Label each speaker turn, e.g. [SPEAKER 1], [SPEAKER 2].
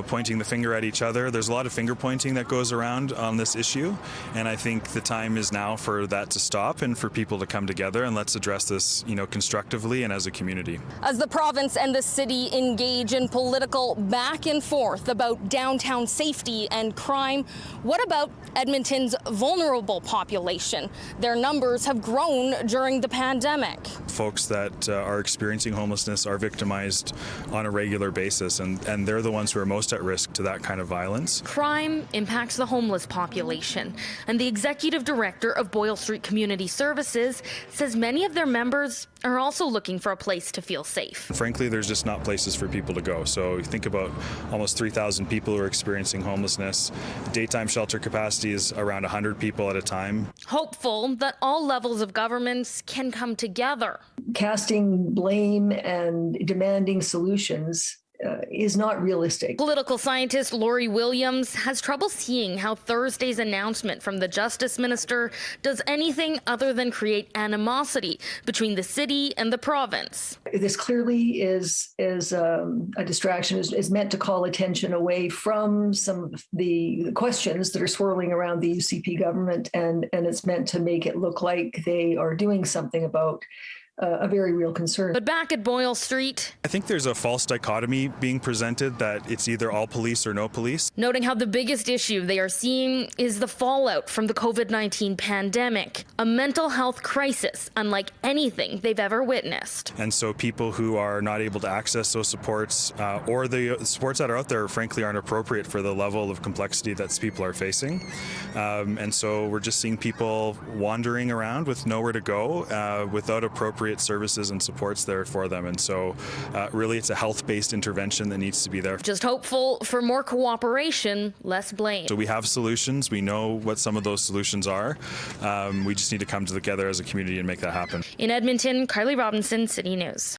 [SPEAKER 1] pointing the finger at each other. There's a lot of finger pointing that goes around on this issue, and I think the time is now for that to stop and for people to come together, and let's address this, constructively and as a community.
[SPEAKER 2] As the province and the city engage in political back and forth about downtown safety and crime, what about Edmonton's vulnerable population? Their numbers have grown during the pandemic.
[SPEAKER 1] Folks that are experiencing homelessness are victimized on a regular basis, and they're the ones who are most at risk to that kind of violence.
[SPEAKER 3] Crime impacts the homeless population, and the executive director of Boyle Street Community Services says many of their members are also looking for a place to feel safe.
[SPEAKER 1] Frankly, there's just not places for people to go. So you think about almost 3,000 people who are experiencing homelessness. Daytime shelter capacity is around 100 people at a time.
[SPEAKER 3] Hopeful that all levels of governments can come together.
[SPEAKER 4] Casting blame and demanding solutions is not realistic.
[SPEAKER 3] Political scientist Lori Williams has trouble seeing how Thursday's announcement from the Justice Minister does anything other than create animosity between the city and the province.
[SPEAKER 4] This clearly is a distraction, is meant to call attention away from some of the questions that are swirling around the UCP government, and it's meant to make it look like they are doing something about a very real concern.
[SPEAKER 3] But back at Boyle Street,
[SPEAKER 1] I think there's a false dichotomy being presented that it's either all police or no police.
[SPEAKER 3] Noting how the biggest issue they are seeing is the fallout from the COVID-19 pandemic, a mental health crisis unlike anything they've ever witnessed.
[SPEAKER 1] And so people who are not able to access those supports or the supports that are out there frankly aren't appropriate for the level of complexity that people are facing. And so we're just seeing people wandering around with nowhere to go without appropriate services and supports there for them. And so really it's a health-based intervention that needs to be there.
[SPEAKER 3] Just hopeful for more cooperation, less blame.
[SPEAKER 1] So we have solutions. We know what some of those solutions are. We just need to come together as a community and make that happen.
[SPEAKER 3] In Edmonton, Carly Robinson, City News.